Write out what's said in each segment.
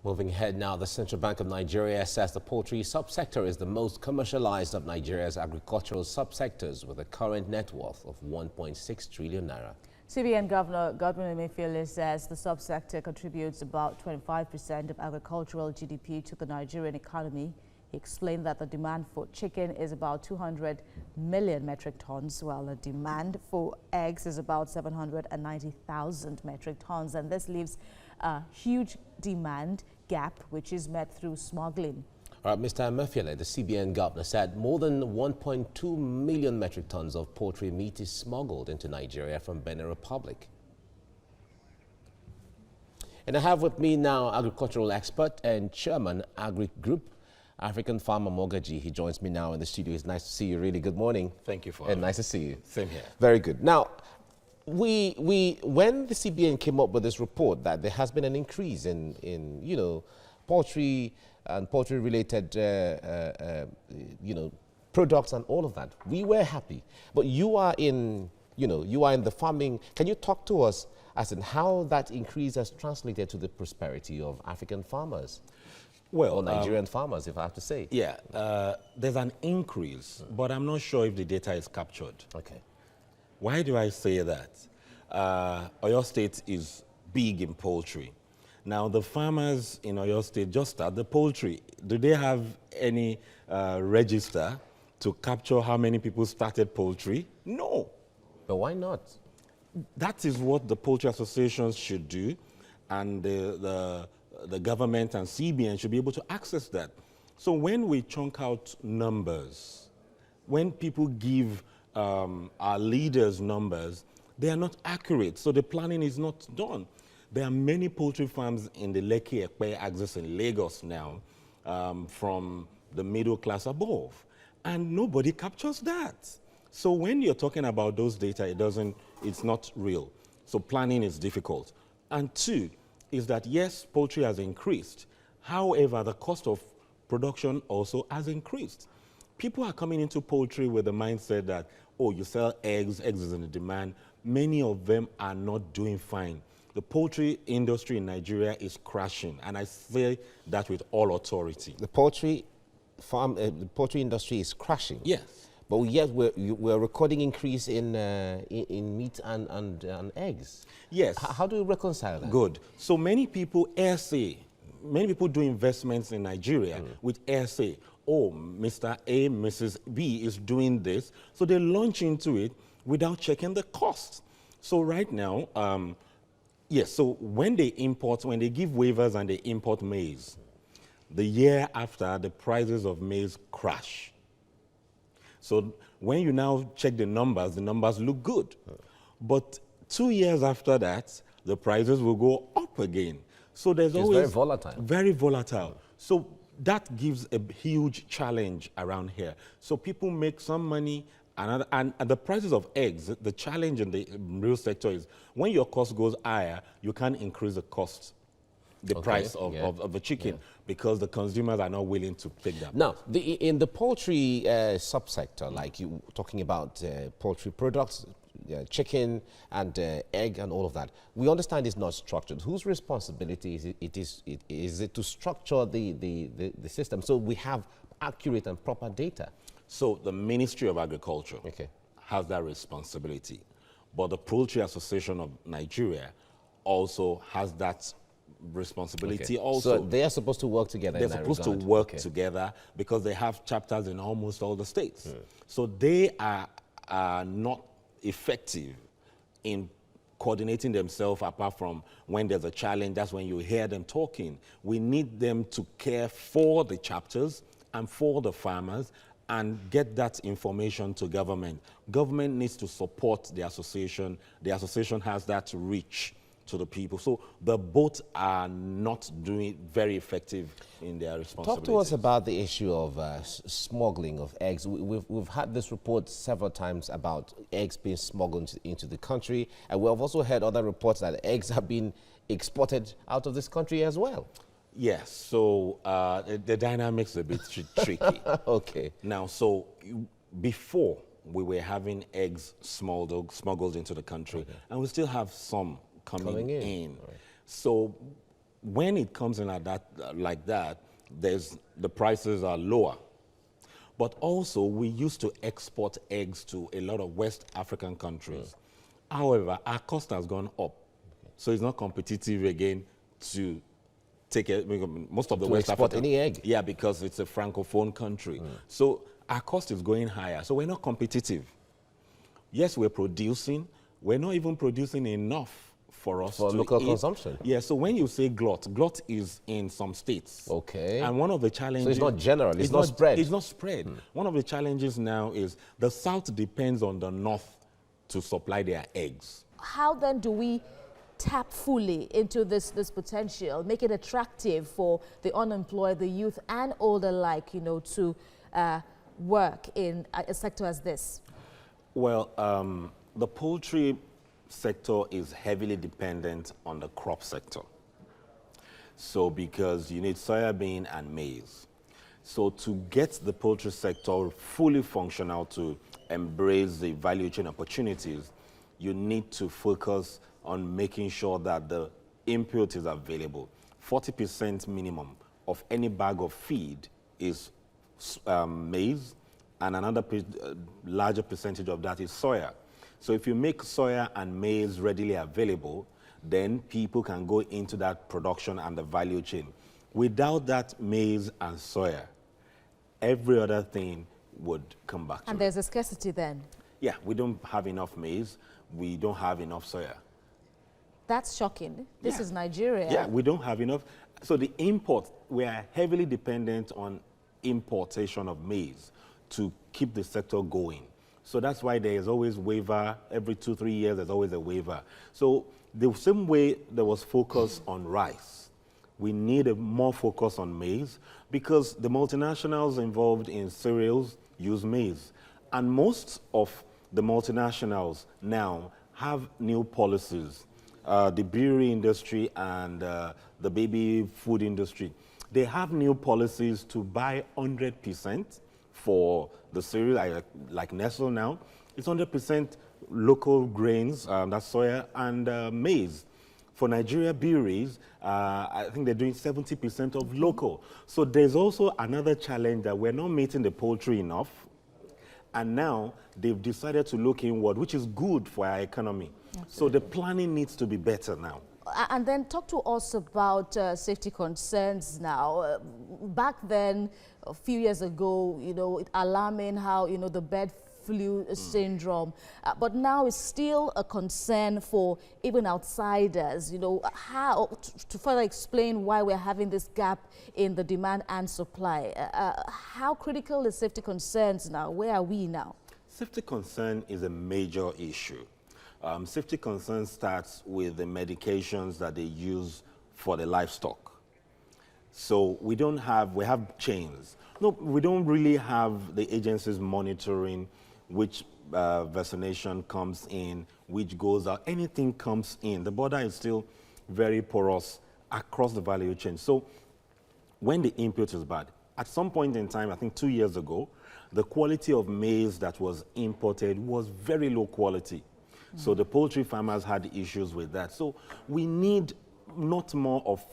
Moving ahead now, the Central Bank of Nigeria says the poultry subsector is the most commercialized of Nigeria's agricultural subsectors with a current net worth of 1.6 trillion naira. CBN Governor Godwin Emefiele says the subsector contributes about 25% of agricultural GDP to the Nigerian economy. He explained that the demand for chicken is about 200 million metric tons, while the demand for eggs is about 790,000 metric tons. And this leaves a huge demand gap, which is met through smuggling. All right, Mr. Emefiele, the CBN governor, said more than 1.2 million metric tons of poultry meat is smuggled into Nigeria from Benin Republic. And I have with me now agricultural expert and chairman, Agri Group, African farmer Mogaji. He joins me now in the studio. It's nice to see you. Really good morning. Thank you for having me. Nice to see you. Same here. Very good. Now, when the CBN came up with this report that there has been an increase in poultry and poultry-related products and all of that, we were happy. But you are in the farming. Can you talk to us as in how that increase has translated to the prosperity of African farmers? Well, or Nigerian farmers, if I have to say. Yeah, there's an increase, but I'm not sure if the data is captured. Okay. Why do I say that? Oyo State is big in poultry. Now, the farmers in Oyo State just start the poultry. Do they have any register to capture how many people started poultry? No. But why not? That is what the poultry associations should do, and the government and CBN should be able to access that. So when we chunk out numbers, when people give our leaders numbers, they are not accurate, so the planning is not done. There are many poultry farms in the Lekki-Ekpe axis in Lagos now, from the middle class above, and nobody captures that. So when you're talking about those data, it's not real. So planning is difficult. And two is that yes, poultry has increased. However, the cost of production also has increased. People are coming into poultry with the mindset that, oh, you sell eggs, eggs is in demand. Many of them are not doing fine. The poultry industry in Nigeria is crashing, and I say that with all authority. The poultry industry is crashing. Yes. But yet we're recording increase in meat and eggs. Yes. How do you reconcile that? Good. So many people do investments in Nigeria with say, oh, Mr. A, Mrs. B is doing this. So they launch into it without checking the cost. So right now, yes, so when they give waivers and they import maize, the year after, the prices of maize crash. So when you now check the numbers look good. But 2 years after that, the prices will go up again. So there's always very volatile. Very volatile. So that gives a huge challenge around here. So people make some money, and the prices of eggs, the challenge in the real sector is when your cost goes higher, you can't increase the cost, the price of the chicken, because the consumers are not willing to take that. Now, in the poultry subsector, like you talking about poultry products, chicken and egg and all of that, we understand it's not structured. Whose responsibility is it to structure the system so we have accurate and proper data? So the Ministry of Agriculture has that responsibility, but the Poultry Association of Nigeria also has that responsibility also. So they are supposed to work together. They're supposed to work together because they have chapters in almost all the states. So they are not effective in coordinating themselves apart from when there's a challenge. That's when you hear them talking. We need them to care for the chapters and for the farmers and get that information to government. Government needs to support the association. The association has that reach to the people. So the both are not doing very effective in their responsibilities. Talk to us about the issue of smuggling of eggs. We've had this report several times about eggs being smuggled into the country, and we've also heard other reports that eggs have been exported out of this country as well. Yes, so the dynamics are a bit tricky. Okay. Now, so before we were having eggs smuggled into the country, and we still have some coming in. Right. So when it comes in at that, like that, the prices are lower. But also, we used to export eggs to a lot of West African countries. However, our cost has gone up. So it's not competitive again to take most of the West export African. any egg. Yeah, because it's a francophone country. So our cost is going higher. So we're not competitive. Yes, we're producing. We're not even producing enough for us for to local eat. consumption. Yeah, so when you say glut is in some states. Okay. And one of the challenges... So it's not general, it's not spread. It's not spread. One of the challenges now is the South depends on the North to supply their eggs. How then do we tap fully into this potential, make it attractive for the unemployed, the youth and older alike, you know, to work in a sector as this? Well, the poultry sector is heavily dependent on the crop sector. So because you need soybean and maize. So to get the poultry sector fully functional to embrace the value chain opportunities, you need to focus on making sure that the input is available. 40% minimum of any bag of feed is maize, and another larger percentage of that is soya. So if you make soya and maize readily available, then people can go into that production and the value chain. Without that maize and soya, every other thing would come back to And there's a scarcity then? Yeah, we don't have enough maize. We don't have enough soya. That's shocking. This is Nigeria. Yeah, we don't have enough. So the import, we are heavily dependent on importation of maize to keep the sector going. So that's why there is always waiver. Every 2-3 years, there's always a waiver. So the same way there was focus on rice, we need a more focus on maize because the multinationals involved in cereals use maize. And most of the multinationals now have new policies. The brewery industry and the baby food industry, they have new policies to buy 100% for the cereal, like Nestle now. It's 100% local grains, that's soya, and maize. For Nigeria breweries, I think they're doing 70% of local. So there's also another challenge that we're not meeting the poultry enough. And now they've decided to look inward, which is good for our economy. Absolutely. So the planning needs to be better now. And then talk to us about safety concerns now. Back then, a few years ago, you know, it alarming how, you know, the bird flu syndrome. But now it's still a concern for even outsiders. You know, how, to further explain why we're having this gap in the demand and supply, how critical is safety concerns now? Where are we now? Safety concern is a major issue. Safety concern starts with the medications that they use for the livestock. So we have chains. No, we don't really have the agencies monitoring which vaccination comes in, which goes out. Anything comes in. The border is still very porous across the value chain. So when the input is bad, at some point in time, I think 2 years ago, the quality of maize that was imported was very low quality. So the poultry farmers had issues with that. So we need not more of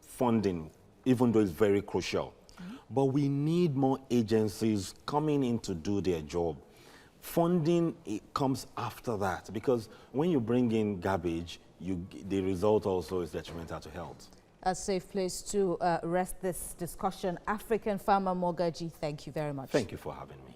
funding, even though it's very crucial. But we need more agencies coming in to do their job. Funding, it comes after that, because when you bring in garbage, the result also is detrimental to health. A safe place to rest this discussion. African farmer Mogaji, thank you very much. Thank you for having me.